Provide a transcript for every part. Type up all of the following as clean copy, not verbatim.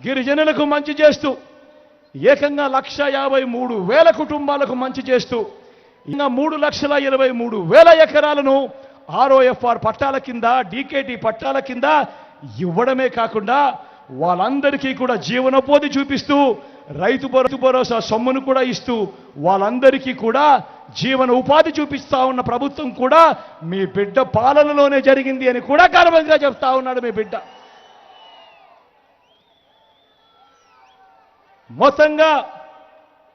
గిరిజనులకు మంచి చేస్తూ ఏకంగా 1,53,000 కుటుంబాలకు మంచి చేస్తూ ఇంకా 3,23,000 ఎకరాలను ROFR పట్టాల కింద DKT పట్టాల కింద ఇవ్వడమే కాకుండా వాళ్ళందరికీ కూడా జీవనోపాధి చూపిస్తూ రైతు భరోసా సొమ్మును కూడా ఇస్తూ వాళ్ళందరికీ కూడా జీవన ఉపాధి చూపిస్తా ఉన్న ప్రభుత్వం కూడా మీ బిడ్డ పాలనలోనే జరిగింది అని కూడా గర్వంగా చెప్తా ఉన్నాడు మీ బిడ్డ.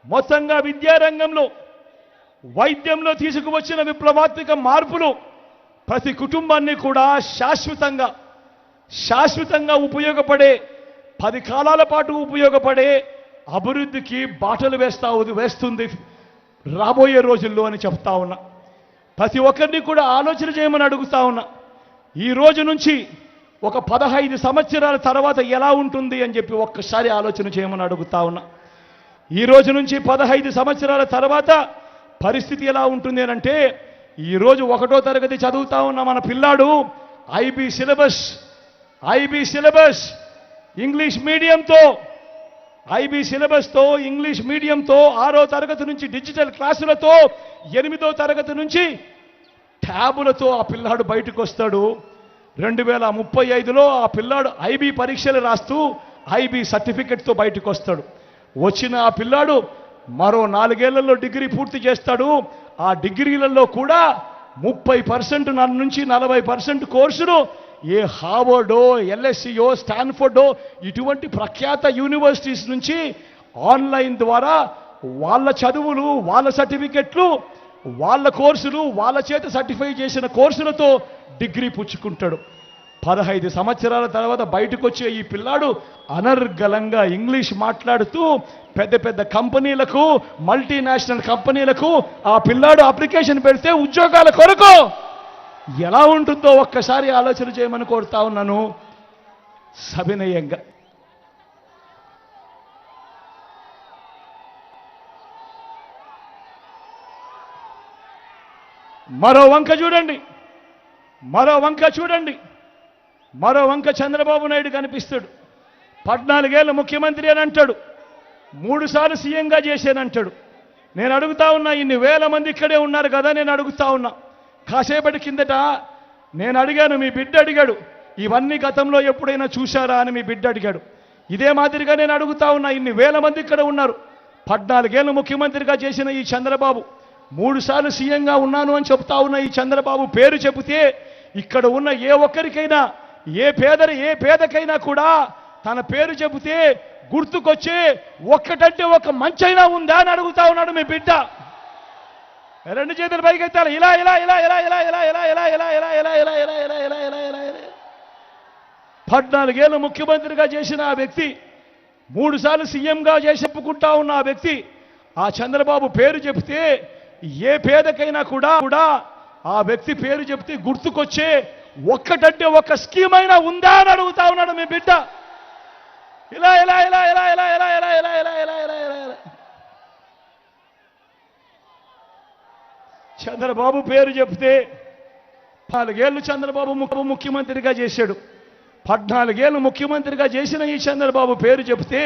మొత్తంగా విద్యారంగంలో వైద్యంలో తీసుకువచ్చిన విప్లవాత్మక మార్పులు ప్రతి కుటుంబాన్ని కూడా శాశ్వతంగా ఉపయోగపడే 10 కాలాల పాటు ఉపయోగపడే అభివృద్ధికి బాటలు వేస్తుంది రాబోయే రోజుల్లో అని చెప్తా ఉన్నా. ప్రతి ఒక్కరిని కూడా ఆలోచన చేయమని అడుగుతా ఉన్నా. ఈ రోజు నుంచి ఒక 15 సంవత్సరాల తర్వాత ఎలా ఉంటుంది అని చెప్పి ఒక్కసారి ఆలోచన చేయమని అడుగుతా ఉన్నా. ఈ రోజు నుంచి 15 సంవత్సరాల తర్వాత పరిస్థితి ఎలా ఉంటుంది అంటే, ఈరోజు 1వ తరగతి చదువుతా ఉన్న మన పిల్లాడు ఐబీ సిలబస్ ఇంగ్లీష్ మీడియంతో 6వ తరగతి నుంచి డిజిటల్ క్లాసులతో 8వ తరగతి నుంచి ట్యాబులతో ఆ పిల్లాడు బయటకు వస్తాడు. 2035లో ఆ పిల్లాడు ఐబీ పరీక్షలు రాస్తూ ఐబీ సర్టిఫికెట్తో బయటకు వస్తాడు. వచ్చిన ఆ పిల్లాడు మరో 4 ఏళ్లలో డిగ్రీ పూర్తి చేస్తాడు. ఆ డిగ్రీలలో కూడా 30% నుంచి 40% కోర్సులు ఏ హార్వర్డో LSEయో స్టాన్ఫోర్డో ఇటువంటి ప్రఖ్యాత యూనివర్సిటీస్ నుంచి ఆన్లైన్ ద్వారా వాళ్ళ చదువులు, వాళ్ళ సర్టిఫికెట్లు, వాళ్ళ కోర్సులు, వాళ్ళ చేత సర్టిఫై చేసిన కోర్సులతో డిగ్రీ పుచ్చుకుంటాడు. 15 సంవత్సరాల తర్వాత బయటకు వచ్చే ఈ పిల్లాడు అనర్గళంగా ఇంగ్లీష్ మాట్లాడుతూ పెద్ద కంపెనీలకు, మల్టీనేషనల్ కంపెనీలకు ఆ పిల్లాడు అప్లికేషన్ పెడితే ఉద్యోగాల కొరకు ఎలా ఉంటుందో ఒక్కసారి ఆలోచన చేయమని కోరుతా ఉన్నాను సవినయంగా. మరో వంక చంద్రబాబు నాయుడు కనిపిస్తాడు. 14 ఏళ్ళ ముఖ్యమంత్రి అని అంటాడు, 3 సార్లు సీఎంగా చేశానంటాడు. నేను అడుగుతా ఉన్నా, ఇన్ని వేల మంది ఇక్కడే ఉన్నారు కదా, నేను అడుగుతా ఉన్నా. కాసేపటి కిందట నేను అడిగాను, మీ బిడ్డ అడిగాడు, ఇవన్నీ గతంలో ఎప్పుడైనా చూశారా అని మీ బిడ్డ అడిగాడు. ఇదే మాదిరిగా నేను అడుగుతా ఉన్నా, ఇన్ని వేల మంది ఇక్కడ ఉన్నారు. 14 ఏళ్ళు ముఖ్యమంత్రిగా చేసిన ఈ చంద్రబాబు, 3 సార్లు సీఎంగా ఉన్నాను అని చెప్తా ఉన్న ఈ చంద్రబాబు పేరు చెబితే ఇక్కడ ఉన్న ఏ ఒక్కరికైనా, ఏ పేదకైనా కూడా తన పేరు చెబితే గుర్తుకొచ్చే ఒక్కటంటే ఒక మంచైనా ఉందా అని అడుగుతా ఉన్నాడు మీ బిడ్డ. 2 చేతులు పైకెత్తాలి. ఇలా 14 ఏళ్ళు ముఖ్యమంత్రిగా చేసిన ఆ వ్యక్తి, 3 సార్లు సీఎంగా చేసి చెప్పుకుంటా ఉన్న ఆ వ్యక్తి, ఆ చంద్రబాబు పేరు చెబితే ఏ పేదకైనా కూడా ఆ వ్యక్తి పేరు చెప్తే గుర్తుకొచ్చే ఒక్కటంటే ఒక స్కీమ్ అయినా ఉందా అని అడుగుతా ఉన్నాడు మీ బిడ్డ. ఇలా చంద్రబాబు పేరు చెప్తే 14 ఏళ్ళు చంద్రబాబు ముఖ్యమంత్రిగా చేశాడు. 14 ఏళ్ళు ముఖ్యమంత్రిగా చేసిన ఈ చంద్రబాబు పేరు చెప్తే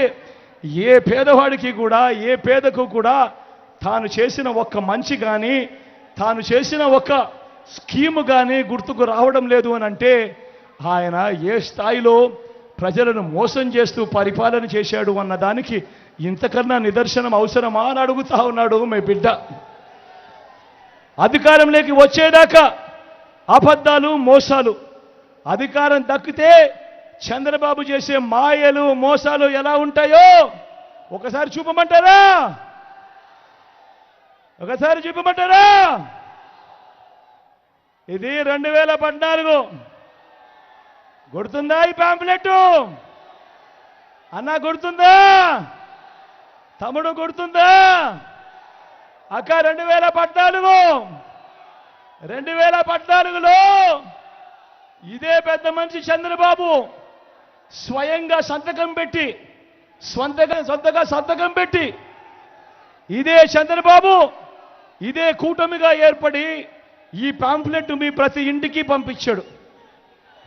ఏ పేదవాడికి కూడా, ఏ పేదకు కూడా తాను చేసిన ఒక్క మంచి కానీ, తాను చేసిన ఒక్క స్కీము కానీ గుర్తుకు రావడం లేదు అని అంటే ఆయన ఏ స్థాయిలో ప్రజలను మోసం చేస్తూ పరిపాలన చేశాడు అన్న దానికి ఇంతకన్నా నిదర్శనం అవసరమా అని అడుగుతా ఉన్నాడు మీ బిడ్డ. అధికారంలోకి వచ్చేదాకా అబద్ధాలు, మోసాలు. అధికారం దక్కితే చంద్రబాబు చేసే మాయలు, మోసాలు ఎలా ఉంటాయో ఒకసారి చూపమంటారా? ఇది 2014. గుర్తుందా ఈ పాంప్లెట్? అన్న గుర్తుందా? తమ్ముడు గుర్తుందా? అక్క 2014లో ఇదే పెద్ద మనిషి చంద్రబాబు స్వయంగా సంతకం పెట్టి ఇదే చంద్రబాబు ఇదే కూటమిగా ఏర్పడి ఈ పాంప్లెట్ మీ ప్రతి ఇంటికి పంపించాడు.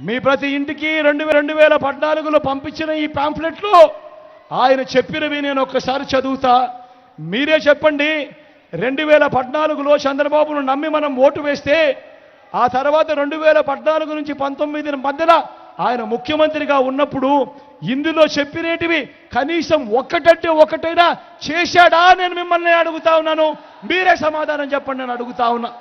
మీ ప్రతి ఇంటికి 2014లో పంపించిన ఈ పాంఫ్లెట్లు ఆయన చెప్పినవి నేను ఒక్కసారి చదువుతా. మీరే చెప్పండి. 2014లో చంద్రబాబును నమ్మి మనం ఓటు వేస్తే ఆ తర్వాత 2014 నుంచి 19 మధ్యన ఆయన ముఖ్యమంత్రిగా ఉన్నప్పుడు ఇందులో చెప్పినేటివి కనీసం ఒక్కటంటే ఒకటైనా చేశాడా నేను మిమ్మల్ని అడుగుతా ఉన్నాను. మీరే సమాధానం చెప్పండి నేను అడుగుతా ఉన్నా.